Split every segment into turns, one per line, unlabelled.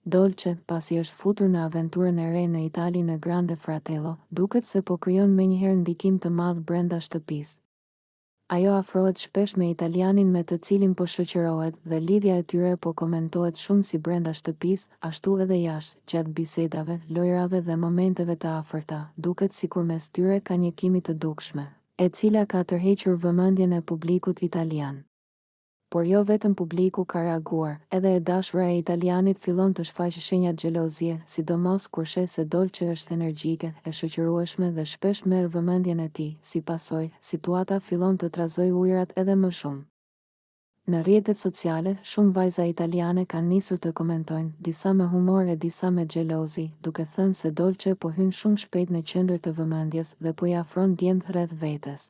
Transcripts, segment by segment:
Dolce, pasi është futur në aventurën e re në Itali në Grande Fratello, duket se po krijon menjëherë ndikim të madh brenda shtëpisë. Ajo afrohet shpesh me italianin me të cilin po shoqërohet dhe lidhja e tyre po komentohet shumë si brenda shtëpisë, ashtu edhe jashtë, gjatë bisedave, lojrave dhe momenteve të afërta, duket sikur mes tyre ka një kimi të dukshme, e cila ka tërhequr vëmendjen e publikut italian. Por jo vetëm publiku ka reaguar, edhe e dashura e italianit fillon të shfaqë shenja xhelozie, sidomos kur sheh se Dolce është energjike, e shoqërueshme dhe shpesh merr vëmendjen e tij. Si pasojë, situata fillon të trazojë ujërat edhe më shumë. Në rrjetet sociale, shumë vajza italiane kanë nisur të komentojnë, disa me humor e disa me xhelozi, duke thënë se Dolce po hyn shumë shpejt në qendër të vëmendjes dhe po i afron djemt rreth vetes.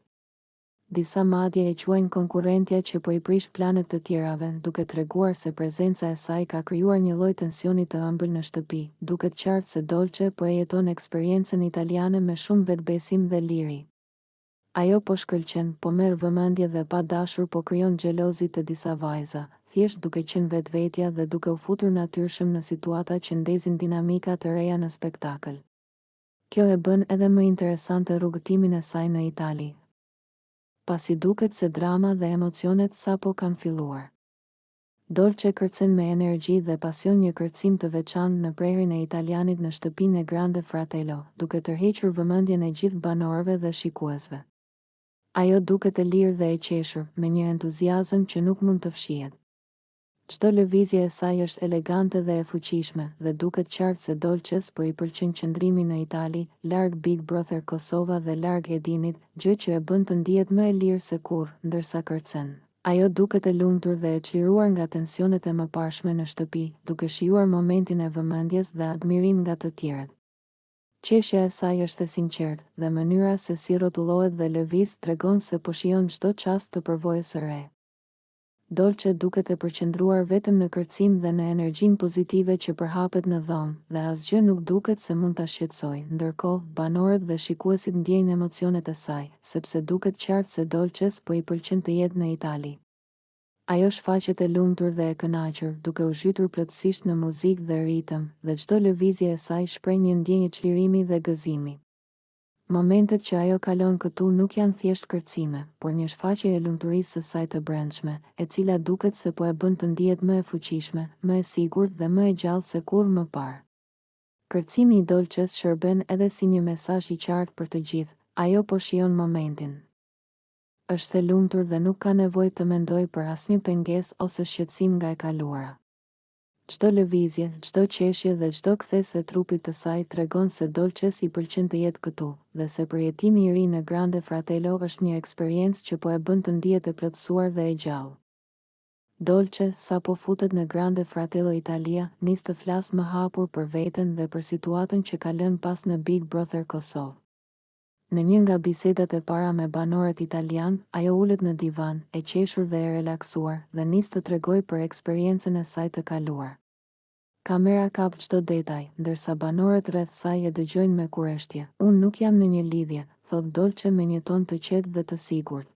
Disa madje e quajnë konkurrentja që po i prish planet të tjerave, duke treguar se prezenca e saj ka krijuar një lloj tensioni të ëmbël në shtëpi. Duket qartë se Dolce po e jeton eksperiencën italiane me shumë vetbesim dhe liri. Ajo po shkëlqen, po merr vëmendje dhe pa dashur po krijon xhelozi të disa vajza, thjesht duke qenë vetvetja dhe duke u futur natyrshëm në situata që ndezin dinamika të reja në spektakël. Kjo e bën edhe më interesante rrugëtimin e saj në Itali, pasi duket se drama dhe emocionet sapo kanë filluar. Dolce kërcen me energji dhe pasion një kërcim të veçantë në prerjen e italianit në shtëpinë e Grande Fratello, duke tërhequr vëmendjen e gjithë banorëve dhe shikuesve. Ajo duket e lirë dhe e qeshur, me një entuziazëm që nuk mund të fshihet. Çdo lëvizje e saj është elegante dhe e fuqishme, dhe duket qartë se Dolces po i pëlqen qëndrimi në Itali, larg Big Brother Kosova dhe larg Edinit, gjë që e bën të ndihet më e lirë se kurrë, ndërsa kërcen. Ajo duket e lumtur dhe e çliruar nga tensionet e mëparshme në shtëpi, duke shijuar momentin e vëmendjes dhe admirim nga të tjerët. Qeshja e saj është e sinqertë dhe mënyra se si rrotullohet dhe lëviz tregon se po shijon çdo çast të përvojës së re. Dolce duket e përqendruar vetëm në kërcim dhe në energjinë pozitive që përhapet në dhomë, dhe asgjë nuk duket se mund ta shqetësojë. Ndërkohë, banorët dhe shikuesit ndjejnë emocionet e saj, sepse duket qartë se Dolces po i pëlqen të jetë në Itali. Ajo shfaqet e lumtur dhe e kënaqur, duke u zhytur plotësisht në muzikë dhe ritëm, dhe çdo lëvizje e saj shpreh një ndjenjë çlirimi dhe gëzimi. Momentet që ajo kalon këtu nuk janë thjesht kërcime, por një shfaqje e lumturisë së saj të brendshme, e cila duket se po e bën të ndihet më e fuqishme, më e sigurt dhe më e gjallë se kurrë më parë. Kërcimi i Dolces shërben edhe si një mesazh i qartë për të gjithë, ajo po shijon momentin. Është e lumtur dhe nuk ka nevojë të mendojë për asnjë pengesë ose shqetësim nga e kaluara. Çdo lëvizje, çdo qeshje dhe çdo kthesë e trupit të saj tregon se Dolces i pëlqen të jetë këtu, dhe se përjetimi i ri në Grande Fratello është një eksperiencë që po e bën të ndihet e plotësuar dhe e gjallë. Dolce, sa po futet në Grande Fratello Italia, nis të flasë më hapur për veten dhe për situatën që ka lënë pas në Big Brother Kosovë. Në një nga bisedat e para me banorët italian, ajo ulet në divan, e qeshur dhe e relaksuar, dhe nis të tregojë për eksperiencën e saj të kaluar. Kamera kap çdo detaj, ndërsa banorët rreth saj e dëgjojnë me kurreshtje. Unë nuk jam në një lidhje, thot Dolce me një ton të qetë dhe të sigurt.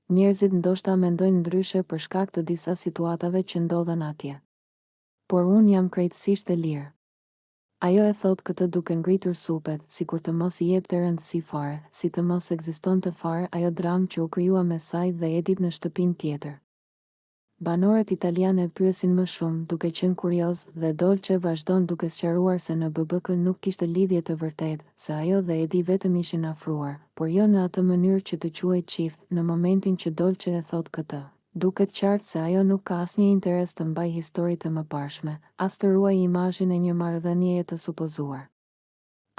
Njerëzit ndoshta mendojnë ndryshe për shkak të disa situatave që ndodhen atje. Por unë jam krejtësisht e lirë. Ajo e thot këtë duke ngritur supet, sikur të mos i jepte rëndësi fare, si të mos ekzistonte fare ajo dramë që u krijua me saj dhe Edit në shtëpinë tjetër. Banorët italianë pyesin më shumë, duke qenë kurioz, dhe Dolce vazhdon duke sqaruar se në BBK nuk kishte lidhje të vërtetë, se ajo dhe Edi vetëm ishin afruar, por jo në atë mënyrë që të quhej çift. Në momentin që Dolce e thot këtë, duket qartë se ajo nuk ka asnjë interes të mbajë histori të mëparshme, as të ruajë imazhin e një marrëdhënieje të supozuar.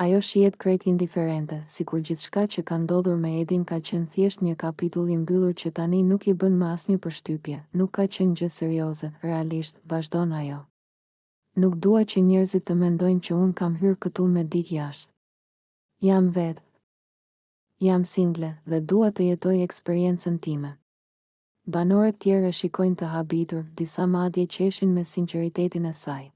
Ajo shihet krejt indiferente, sikur gjithçka që ka ndodhur me Edin ka qenë thjesht një kapitull i mbyllur që tani nuk i bën më asnjë përshtypje, nuk ka qenë gjë serioze, realisht, vazhdon ajo. Nuk dua që njerëzit të mendojnë që unë kam hyrë këtu me dik jashtë. Jam vetë. Jam single dhe dua të jetoj eksperiencën time. Banorët tjerë e shikojnë të habitur, disa madje qeshin me sinqeritetin e saj.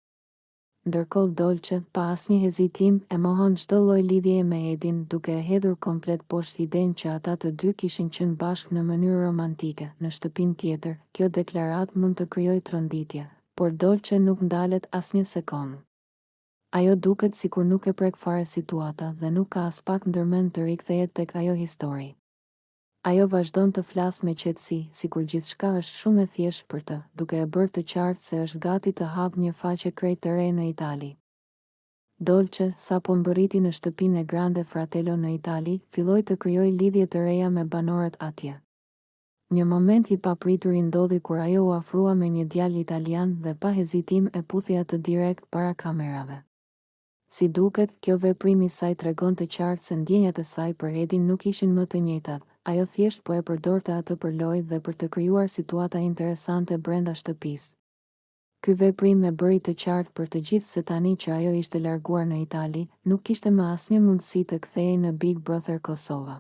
Ndërkohë Dolce, pa asnjë hezitim, e mohon çdo lloj lidhjeje me Edin, duke e hedhur komplet poshtë idenë që ata të dy kishin qenë bashkë në mënyrë romantike, në shtëpinë tjetër. Kjo deklaratë mund të krijojë tronditje, por Dolce nuk ndalet asnjë sekond. Ajo duket sikur nuk e prek fare situata dhe nuk ka as pak ndërmend të rikthehet tek ajo histori. Ajo vazhdon të flasë me qetësi, sikur gjithçka është shumë e thjeshtë për të, duke e bërë të qartë se është gati të hapë një faqe krejt të re në Itali. Dolce, sa po mbërriti në shtëpinë e Grande Fratello në Itali, filloi të krijojë lidhje të reja me banorët atje. Një moment i papritur i ndodhi kur ajo u afrua me një djalë italian dhe pa hezitim e puthi atë direkt para kamerave. Si duket, kjo veprim i saj tregon të qartë se ndjenjat e saj për Edin nuk ishin më të njëjtat. Ajo thjesht po e përdorte atë për lojë dhe për të krijuar situata interesante brenda shtëpisë. Ky veprim e bëri të qartë për të gjithë se tani që ajo ishte larguar në Itali, nuk kishte më asnjë mundësi të kthehej në Big Brother Kosova.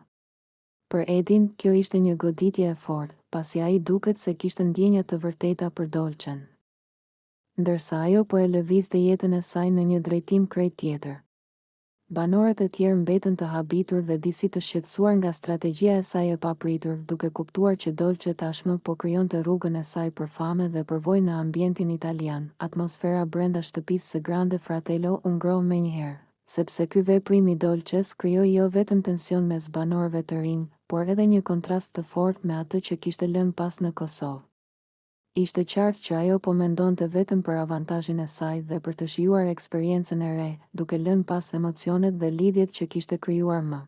Për Edin, kjo ishte një goditje e fortë, pasi ai duket se kishte ndjenja të vërteta për Dolcen. Ndërsa ajo po e lëvizte jetën e saj në një drejtim krejt tjetër. Banorët e tjerë mbetën të habitur dhe disi të shqetësuar nga strategjia e saj e papritur, duke kuptuar që Dolce tashmë po krijonte rrugën e saj për fame dhe përvojë në ambientin italian. Atmosfera brenda shtëpisë së Grande Fratello u ngroh menjëherë, sepse ky veprim i Dolces krijoi jo vetëm tension mes banorëve të rinj, por edhe një kontrast të fortë me atë që kishte lënë pas në Kosovë. Ishte qartë që ajo po mendonte vetëm për avantazhin e saj dhe për të shijuar eksperiencën e re, duke lënë pas emocionet dhe lidhjet që kishte krijuar më.